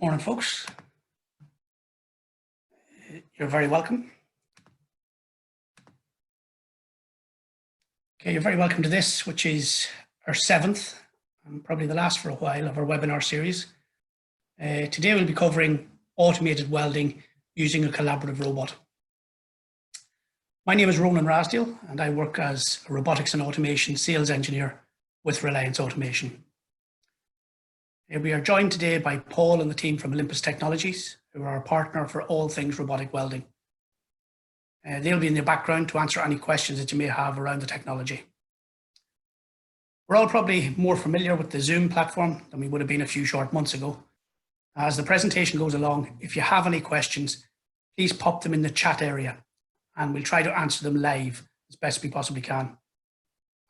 Morning, folks. You're very welcome. Okay, you're very welcome to this, which is our 7th, and probably the last for a while, of our webinar series. Today we'll be covering automated welding using a collaborative robot. My name is Ronan Rasdale, and I work as a robotics and automation sales engineer with Reliance Automation. We are joined today by Paul and the team from Olympus Technologies, who are our partner for all things robotic welding. They'll be in the background to answer any questions that you may have around the technology. We're all probably more familiar with the Zoom platform than we would have been a few short months ago. As the presentation goes along, if you have any questions, please pop them in the chat area and we'll try to answer them live as best we possibly can.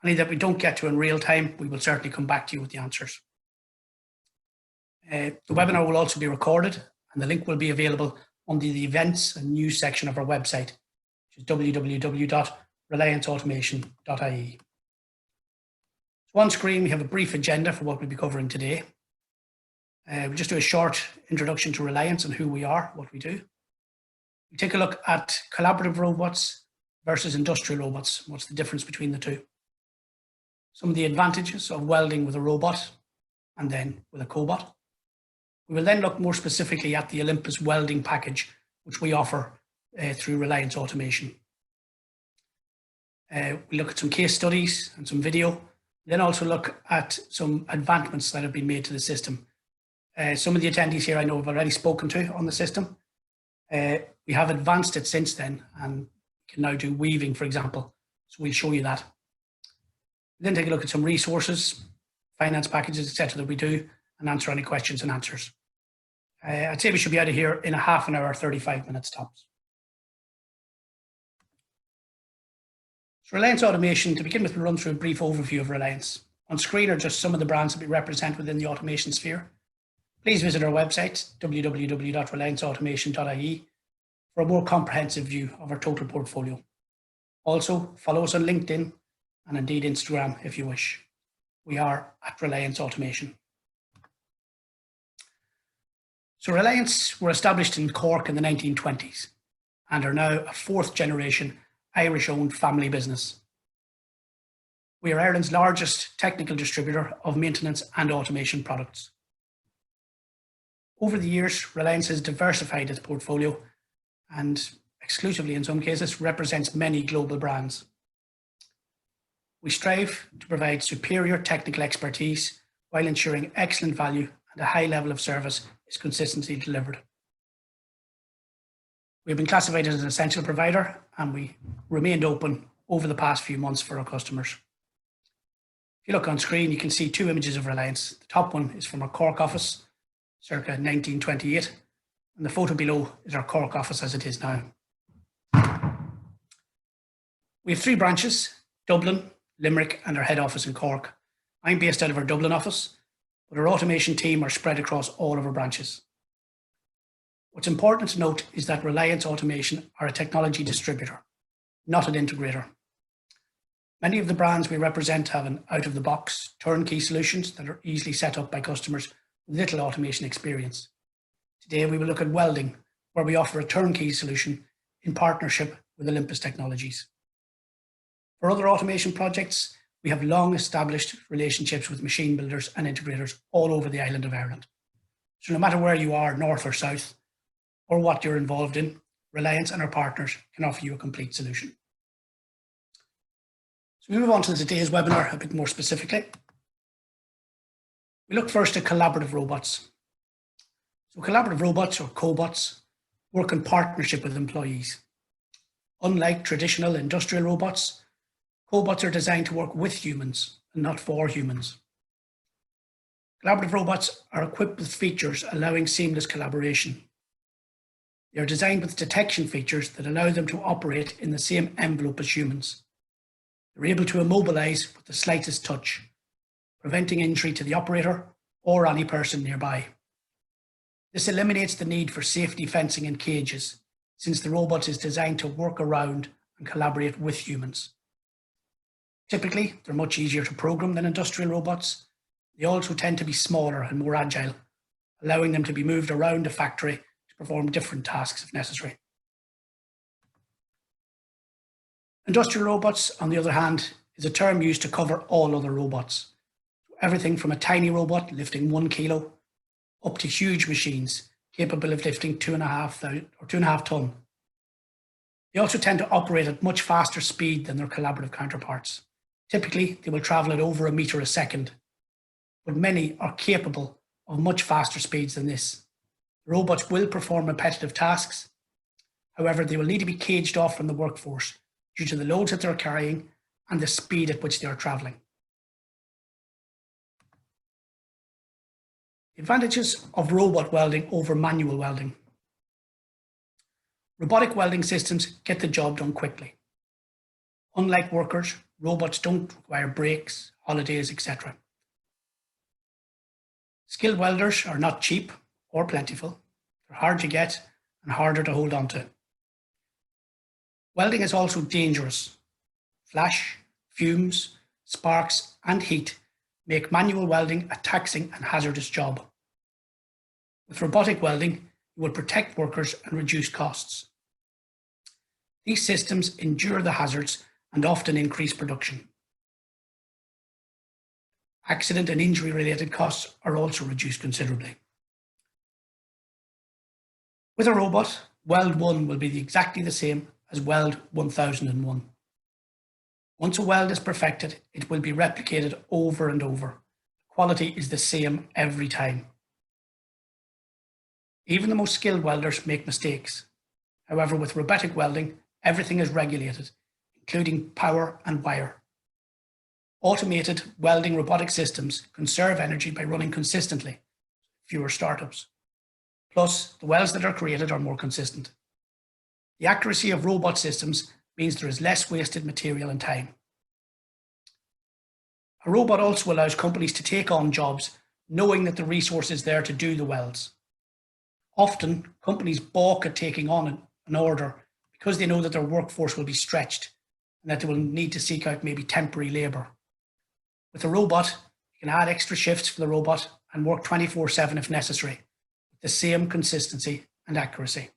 Any that we don't get to in real time, we will certainly come back to you with the answers. The webinar will also be recorded and the link will be available under the events and news section of our website, which is www.relianceautomation.ie. So on screen, we have a brief agenda for what we'll be covering today. We'll just do a short introduction to Reliance and who we are, what we do. We take a look at collaborative robots versus industrial robots. What's the difference between the two? Some of the advantages of welding with a robot and then with a cobot. We will then look more specifically at the Olympus welding package, which we offer through Reliance Automation. We look at some case studies and some video, then also look at some advancements that have been made to the system. Some of the attendees here I know have already spoken to on the system. We have advanced it since then and can now do weaving, for example. So we'll show you that. Then take a look at some resources, finance packages, etc. that we do, and answer any questions and answers. I'd say we should be out of here in a half an hour, 35 minutes tops. So Reliance Automation, to begin with, we'll run through a brief overview of Reliance. On screen are just some of the brands that we represent within the automation sphere. Please visit our website, www.relianceautomation.ie, for a more comprehensive view of our total portfolio. Also, follow us on LinkedIn and indeed Instagram if you wish. We are at Reliance Automation. So Reliance were established in Cork in the 1920s and are now a 4th generation Irish-owned family business. We are Ireland's largest technical distributor of maintenance and automation products. Over the years, Reliance has diversified its portfolio and exclusively in some cases represents many global brands. We strive to provide superior technical expertise while ensuring excellent value and a high level of service is consistently delivered. We have been classified as an essential provider and we remained open over the past few months for our customers. If you look on screen, you can see 2 images of Reliance. The top one is from our Cork office, circa 1928, and the photo below is our Cork office as it is now. We have 3 branches, Dublin, Limerick, and our head office in Cork. I'm based out of our Dublin office, but our automation team are spread across all of our branches. What's important to note is that Reliance Automation are a technology distributor, not an integrator. Many of the brands we represent have an out-of-the-box turnkey solutions that are easily set up by customers with little automation experience. Today we will look at welding, where we offer a turnkey solution in partnership with Olympus Technologies. For other automation projects, we have long established relationships with machine builders and integrators all over the island of Ireland. So no matter where you are, north or south, or what you're involved in, Reliance and our partners can offer you a complete solution. So we move on to today's webinar a bit more specifically. We look first at collaborative robots. So collaborative robots, or cobots, work in partnership with employees. Unlike traditional industrial robots, cobots are designed to work with humans and not for humans. Collaborative robots are equipped with features allowing seamless collaboration. They are designed with detection features that allow them to operate in the same envelope as humans. They're able to immobilize with the slightest touch, preventing injury to the operator or any person nearby. This eliminates the need for safety fencing and cages, since the robot is designed to work around and collaborate with humans. Typically, they're much easier to program than industrial robots. They also tend to be smaller and more agile, allowing them to be moved around the factory to perform different tasks if necessary. Industrial robots, on the other hand, is a term used to cover all other robots. Everything from a tiny robot lifting 1 kilo up to huge machines capable of lifting 2.5 ton. They also tend to operate at much faster speed than their collaborative counterparts. Typically, they will travel at over a metre a second, but many are capable of much faster speeds than this. The robots will perform repetitive tasks. However, they will need to be caged off from the workforce due to the loads that they're carrying and the speed at which they are travelling. The advantages of robot welding over manual welding. Robotic welding systems get the job done quickly. Unlike workers, robots don't require breaks, holidays, etc. Skilled welders are not cheap or plentiful. They're hard to get and harder to hold on to. Welding is also dangerous. Flash, fumes, sparks, and heat make manual welding a taxing and hazardous job. With robotic welding, you will protect workers and reduce costs. These systems endure the hazards and often increase production. Accident and injury related costs are also reduced considerably. With a robot, Weld 1 will be exactly the same as Weld 1001. Once a weld is perfected, it will be replicated over and over. Quality is the same every time. Even the most skilled welders make mistakes. However, with robotic welding, everything is regulated, including power and wire. Automated welding robotic systems conserve energy by running consistently, fewer startups. Plus, the welds that are created are more consistent. The accuracy of robot systems means there is less wasted material and time. A robot also allows companies to take on jobs knowing that the resource is there to do the welds. Often, companies balk at taking on an order because they know that their workforce will be stretched and that they will need to seek out maybe temporary labour. With a robot, you can add extra shifts for the robot and work 24/7 if necessary, with the same consistency and accuracy.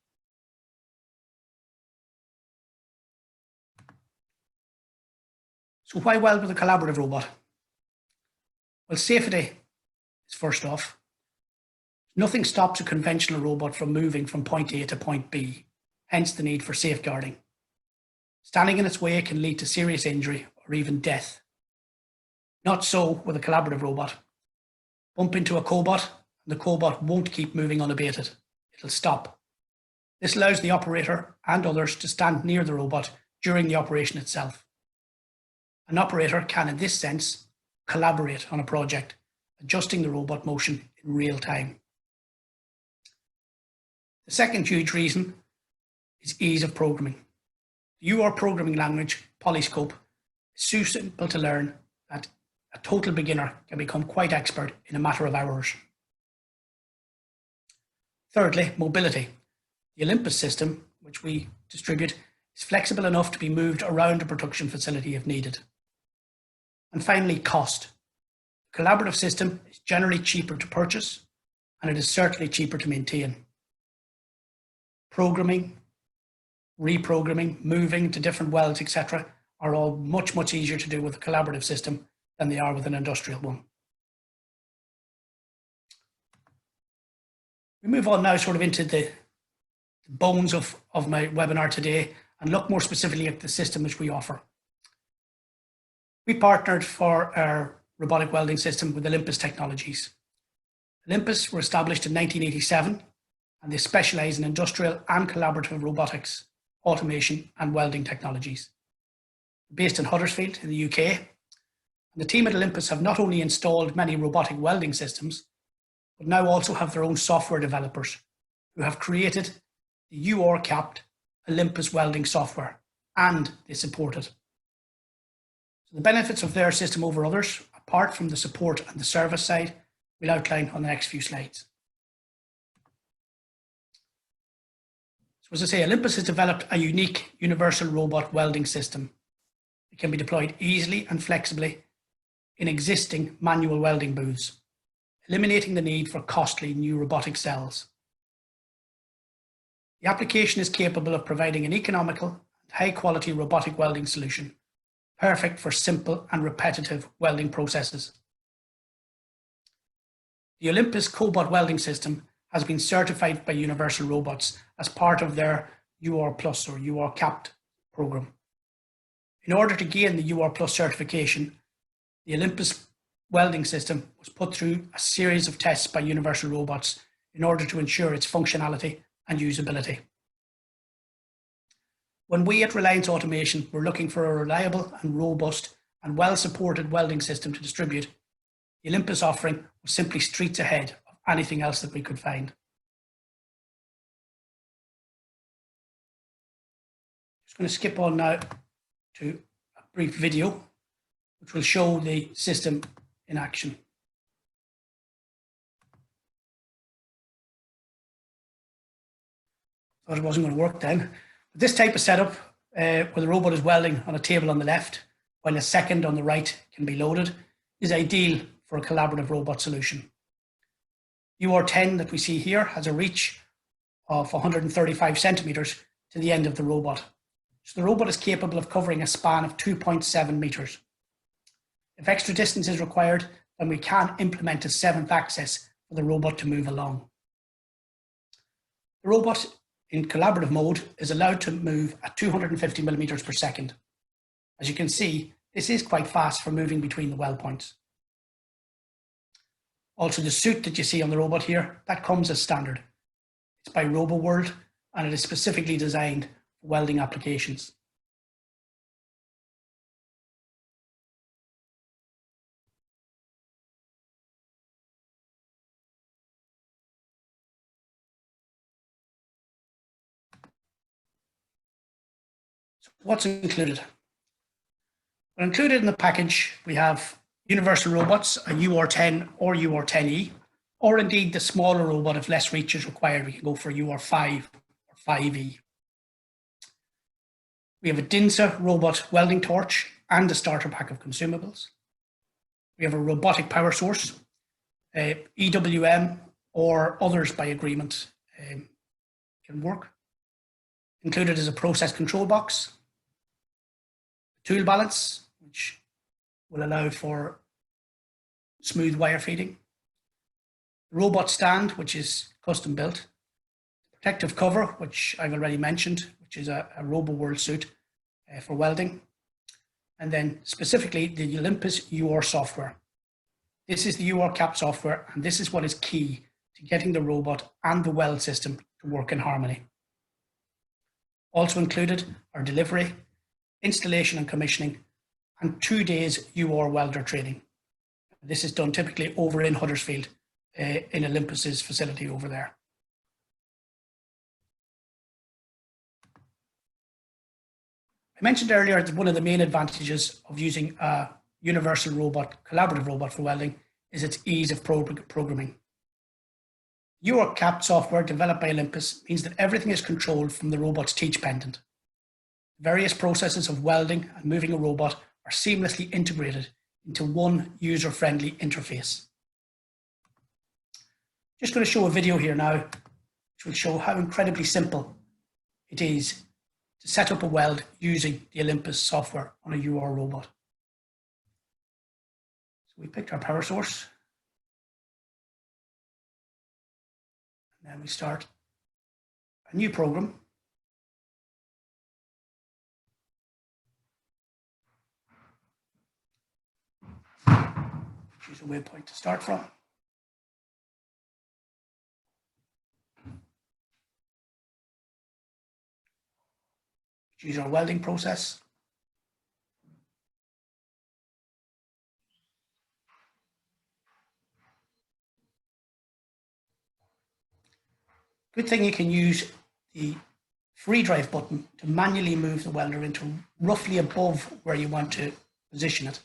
So why weld with a collaborative robot? Well, safety is first off. Nothing stops a conventional robot from moving from point A to point B, hence the need for safeguarding. Standing in its way can lead to serious injury or even death. Not so with a collaborative robot. Bump into a cobot, and the cobot won't keep moving unabated. It'll stop. This allows the operator and others to stand near the robot during the operation itself. An operator can, in this sense, collaborate on a project, adjusting the robot motion in real time. The second huge reason is ease of programming. The UR programming language, Polyscope, is so simple to learn that a total beginner can become quite expert in a matter of hours. Thirdly, mobility. The Olympus system, which we distribute, is flexible enough to be moved around a production facility if needed. And finally, cost. The collaborative system is generally cheaper to purchase, and it is certainly cheaper to maintain. Programming, reprogramming, moving to different welds, etc., are all much, much easier to do with a collaborative system than they are with an industrial one. We move on now sort of into the bones of my webinar today and look more specifically at the system which we offer. We partnered for our robotic welding system with Olympus Technologies. Olympus were established in 1987 and they specialise in industrial and collaborative robotics, automation and welding technologies. Based in Huddersfield in the UK, and the team at Olympus have not only installed many robotic welding systems, but now also have their own software developers who have created the UR-capped Olympus welding software, and they support it. So the benefits of their system over others, apart from the support and the service side, we'll outline on the next few slides. So as I say, Olympus has developed a unique universal robot welding system. It can be deployed easily and flexibly in existing manual welding booths. eliminating the need for costly new robotic cells. The application is capable of providing an economical and high-quality robotic welding solution, perfect for simple and repetitive welding processes. The Olympus cobot welding system has been certified by Universal Robots as part of their UR Plus or UR Capped program. In order to gain the UR Plus certification, the Olympus welding system was put through a series of tests by Universal Robots in order to ensure its functionality and usability. When we at Reliance Automation were looking for a reliable and robust and well-supported welding system to distribute, the Olympus offering was simply streets ahead of anything else that we could find. Just going to skip on now to a brief video which will show the system in action. Thought it wasn't going to work then. But this type of setup, where the robot is welding on a table on the left, while a second on the right can be loaded, is ideal for a collaborative robot solution. UR10 that we see here has a reach of 135 centimeters to the end of the robot. So the robot is capable of covering a span of 2.7 meters. If extra distance is required, then we can implement a seventh axis for the robot to move along. The robot in collaborative mode is allowed to move at 250 millimeters per second. As you can see, this is quite fast for moving between the weld points. Also, the suit that you see on the robot here, that comes as standard. It's by RoboWorld and it is specifically designed for welding applications. So what's included? Well, included in the package, we have Universal Robots, a UR10 or UR10E, or indeed the smaller robot. If less reach is required, we can go for UR5 or 5E. We have a DINSA robot welding torch and a starter pack of consumables. We have a robotic power source, EWM or others by agreement can work. Included is a process control box, tool balance, which will allow for smooth wire feeding, robot stand, which is custom built, protective cover, which I've already mentioned, which is a RoboWorld suit for welding, and then specifically the Olympus UR software. This is the UR Cap software, and this is what is key to getting the robot and the weld system to work in harmony. Also included are delivery, installation and commissioning, and 2 days UR welder training. This is done typically over in Huddersfield in Olympus's facility over there. I mentioned earlier that one of the main advantages of using a universal robot, collaborative robot for welding is its ease of programming. UR Cap software developed by Olympus means that everything is controlled from the robot's teach pendant. Various processes of welding and moving a robot are seamlessly integrated into one user-friendly interface. Just going to show a video here now, which will show how incredibly simple it is to set up a weld using the Olympus software on a UR robot. So we picked our power source. And then we start a new program. Choose a waypoint to start from. Choose our welding process. Good thing you can use the free drive button to manually move the welder into roughly above where you want to position it.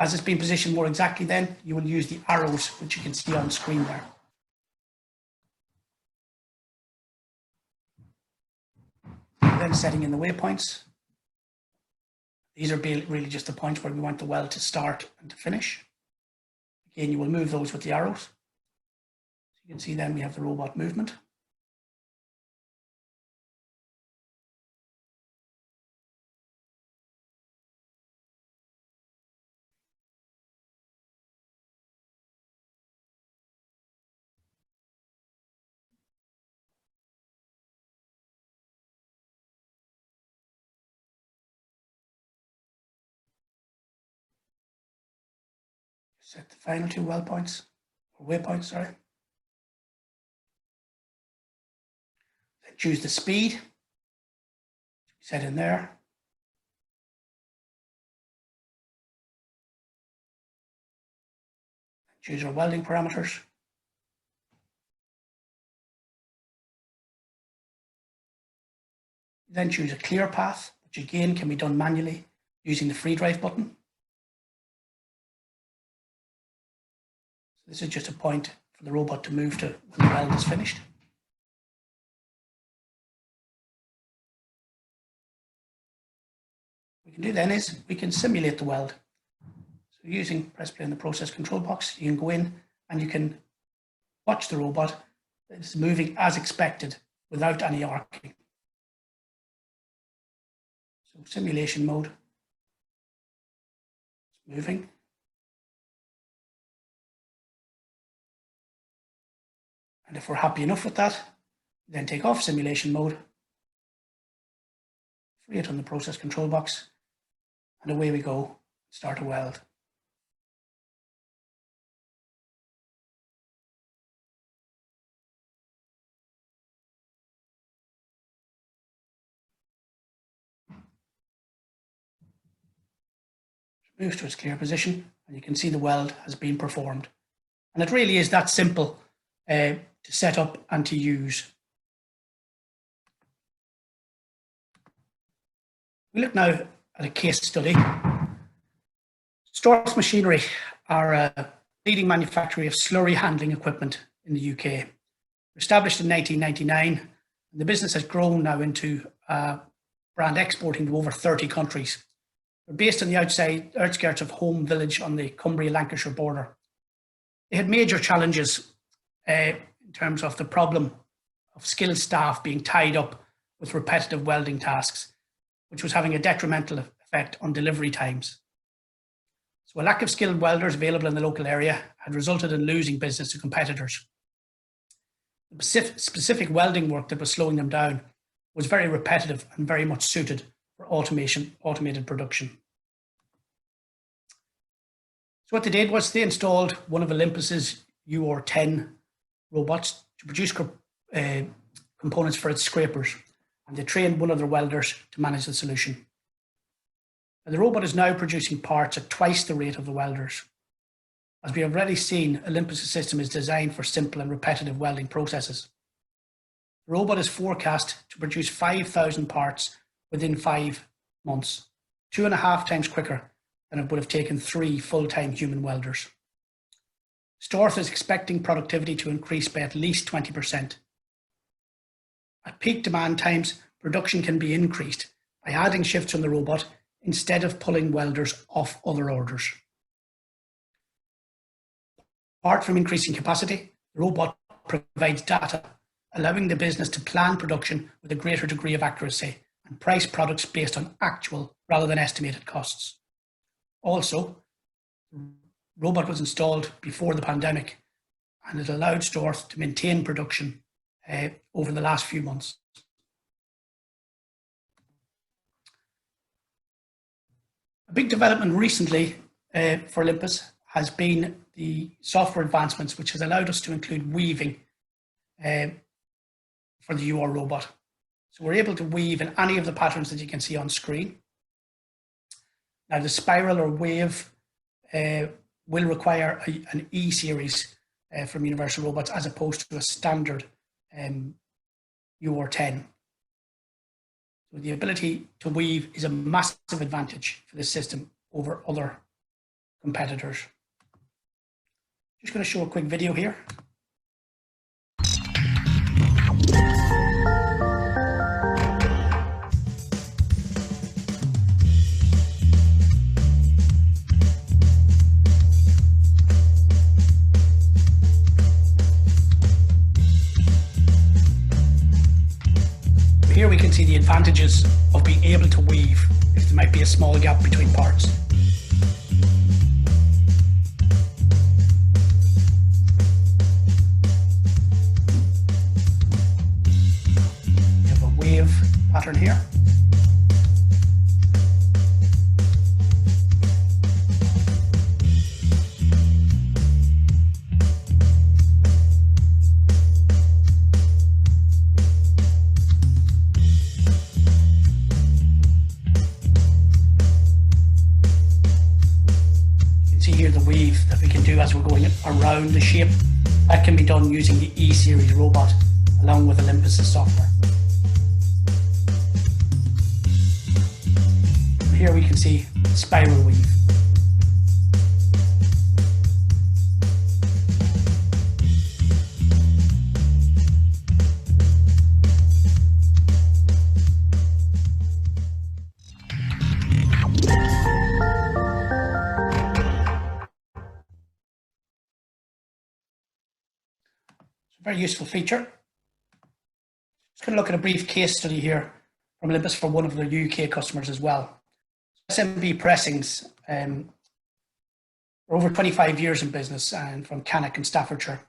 As it's been positioned more exactly, then you will use the arrows, which you can see on screen there. Then setting in the waypoints. These are really just the points where we want the weld to start and to finish. Again, you will move those with the arrows. So you can see then we have the robot movement. Set the final two weld points, or waypoints, sorry. Then choose the speed, set in there. Choose our welding parameters. Then choose a clear path, which again can be done manually using the free drive button. So this is just a point for the robot to move to when the weld is finished. What we can do then is we can simulate the weld. So using press play in the process control box, you can go in and you can watch the robot. It's moving as expected without any arcing. So simulation mode, it's moving. And if we're happy enough with that, then take off simulation mode, free it on the process control box, and away we go, start a weld. Moves to its clear position, and you can see the weld has been performed. And it really is that simple to set up and to use. We look now at a case study. Storth Machinery are a leading manufacturer of slurry handling equipment in the UK. Established in 1999, and the business has grown now into a brand exporting to over 30 countries. They're based on the outskirts of Home Village on the Cumbria-Lancashire border. They had major challenges in terms of the problem of skilled staff being tied up with repetitive welding tasks, which was having a detrimental effect on delivery times. So a lack of skilled welders available in the local area had resulted in losing business to competitors. The specific welding work that was slowing them down was very repetitive and very much suited for automated production. So what they did was they installed one of Olympus's UR10 robots to produce components for its scrapers, and they trained one of their welders to manage the solution. And the robot is now producing parts at twice the rate of the welders. As we have already seen, Olympus's system is designed for simple and repetitive welding processes. The robot is forecast to produce 5,000 parts within 5 months, 2.5 times quicker than it would have taken 3 full-time human welders. Storth is expecting productivity to increase by at least 20%. At peak demand times, production can be increased by adding shifts on the robot instead of pulling welders off other orders. Apart from increasing capacity, the robot provides data, allowing the business to plan production with a greater degree of accuracy and price products based on actual rather than estimated costs. Also, the robot was installed before the pandemic, and it allowed Storth to maintain production over the last few months. A big development recently for Olympus has been the software advancements, which has allowed us to include weaving for the UR robot. So we're able to weave in any of the patterns that you can see on screen. Now the spiral or wave will require an E-series from Universal Robots as opposed to a standard UR10. So the ability to weave is a massive advantage for this system over other competitors. Just going to show a quick video here. here we can see the advantages of being able to weave if there might be a small gap between parts. We have a wave pattern here. Here the weave that we can do as we're going around the shape, that can be done using the E-Series robot along with Olympus's software. Here we can see spiral weave. Very useful feature. Just going to look at a brief case study here from Olympus for one of their UK customers as well. SMB Pressings are over 25 years in business and from Cannock in Staffordshire.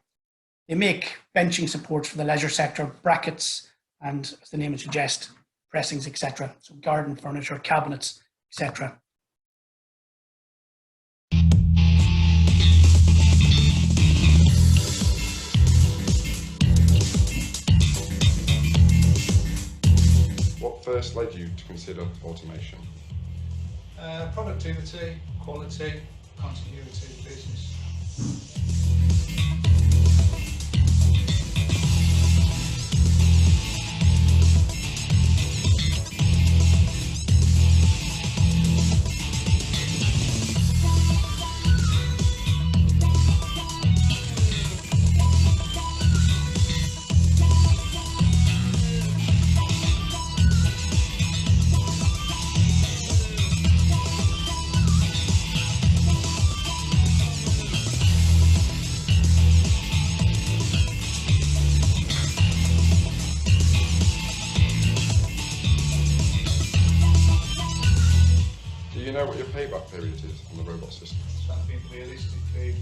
They make benching supports for the leisure sector, brackets, and as the name would suggest, pressings, etc. So garden furniture, cabinets, etc. What first led you to consider automation? Productivity, quality, continuity of business. Do you know what your payback period is on the robot system? Something realistically,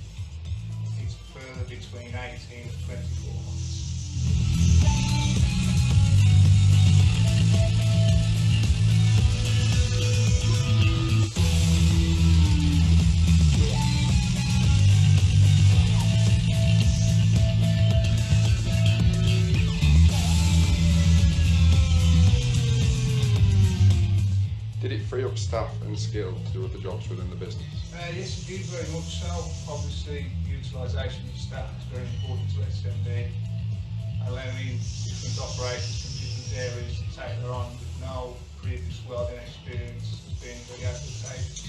it's further between 18 and 24 months. Did it free up staff and skill to do other jobs within the business? Yes, it did very much so. Obviously, utilisation of staff is very important to SMB, allowing different operators from different areas to take their on with no previous welding experience has been very advantageous.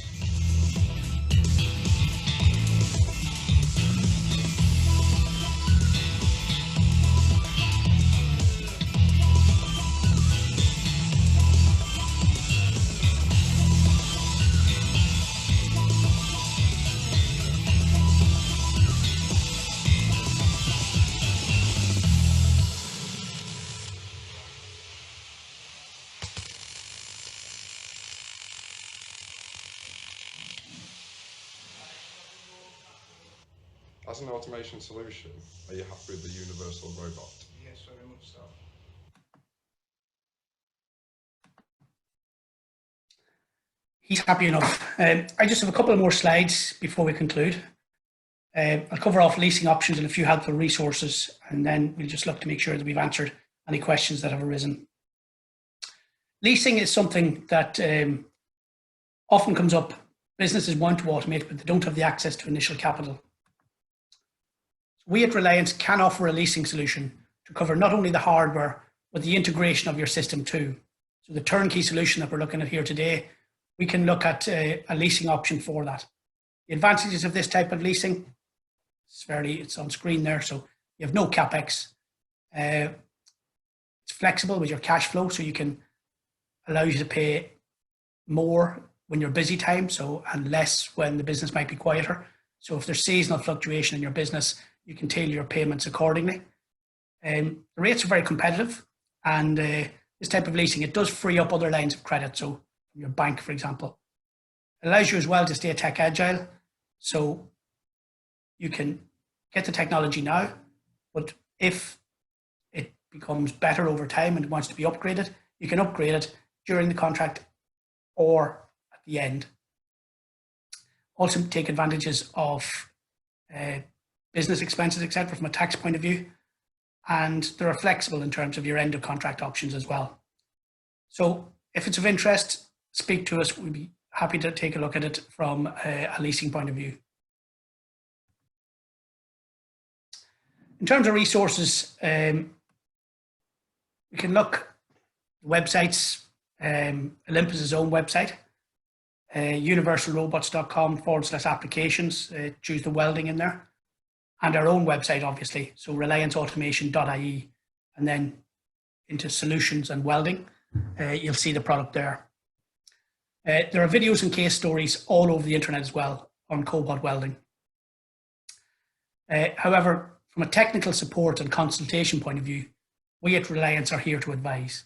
As an automation solution, are you happy with the universal robot? Yes, very much so. He's happy enough. I just have a couple more slides before we conclude. I'll cover off leasing options and a few helpful resources, and then we'll just look to make sure that we've answered any questions that have arisen. Leasing is something that often comes up. Businesses want to automate, but they don't have the access to initial capital. We at Reliance can offer a leasing solution to cover not only the hardware, but the integration of your system too. So the turnkey solution that we're looking at here today, we can look at a leasing option for that. The advantages of this type of leasing, it's on screen there, so you have no capex. It's flexible with your cash flow, so you can allow you to pay more when you're busy time, and less when the business might be quieter. So if there's seasonal fluctuation in your business, you can tailor your payments accordingly. The rates are very competitive, and this type of leasing, it does free up other lines of credit. So from your bank, for example, it allows you as well to stay tech agile. So you can get the technology now, but if it becomes better over time and it wants to be upgraded, you can upgrade it during the contract or at the end. Also take advantages of business expenses, etc., from a tax point of view. And they're flexible in terms of your end of contract options as well. So if it's of interest, speak to us. We'd be happy to take a look at it from a leasing point of view. In terms of resources, we can look at websites, Olympus's own website, universalrobots.com/applications, choose the welding in there, and our own website, obviously, so relianceautomation.ie, and then into solutions and welding, you'll see the product there. There are videos and case stories all over the internet as well on cobot welding. However, from a technical support and consultation point of view, we at Reliance are here to advise.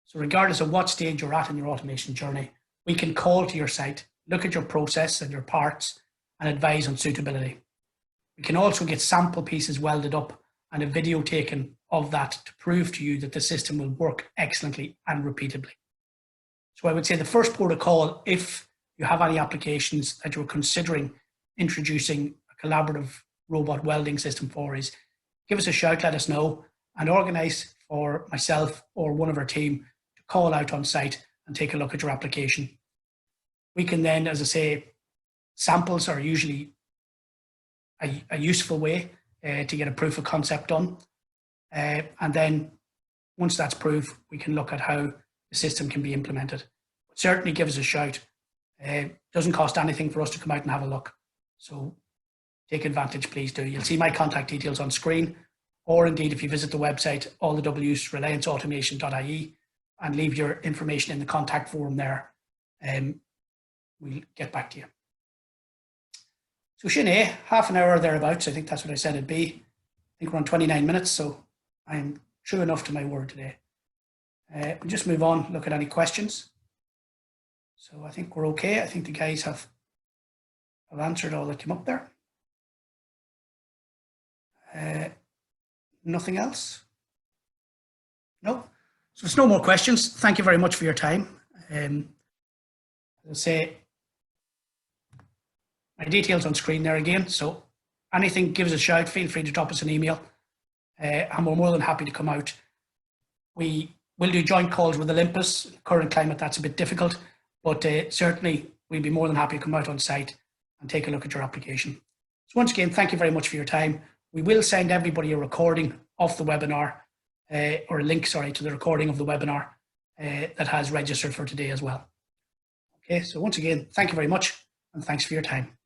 So regardless of what stage you're at in your automation journey, we can call to your site, look at your process and your parts, and advise on suitability. We can also get sample pieces welded up and a video taken of that to prove to you that the system will work excellently and repeatably. So I would say the first port of call, if you have any applications that you're considering introducing a collaborative robot welding system for, is give us a shout, let us know, and organise for myself or one of our team to call out on site and take a look at your application. We can then, as I say, samples are usually a useful way to get a proof of concept done. And then once that's proof, we can look at how the system can be implemented. But certainly give us a shout. It doesn't cost anything for us to come out and have a look. So take advantage, please do. You'll see my contact details on screen, or indeed if you visit the website, all the W's, relianceautomation.ie, and leave your information in the contact form there. We'll get back to you. So Sinead, half an hour or thereabouts, I think that's what I said it'd be. I think we're on 29 minutes, so I'm true enough to my word today. We'll just move on, look at any questions. So I think we're okay. I think the guys have answered all that came up there. Nothing else? No? So there's no more questions. Thank you very much for your time. As I say, my details on screen there again. So anything, give us a shout. Feel free to drop us an email. And we're more than happy to come out. We will do joint calls with Olympus. Current climate, that's a bit difficult. But certainly, we'd be more than happy to come out on site and take a look at your application. So once again, thank you very much for your time. We will send everybody a recording of the webinar, or a link, sorry, to the recording of the webinar that has registered for today as well. Okay, so once again, thank you very much, and thanks for your time.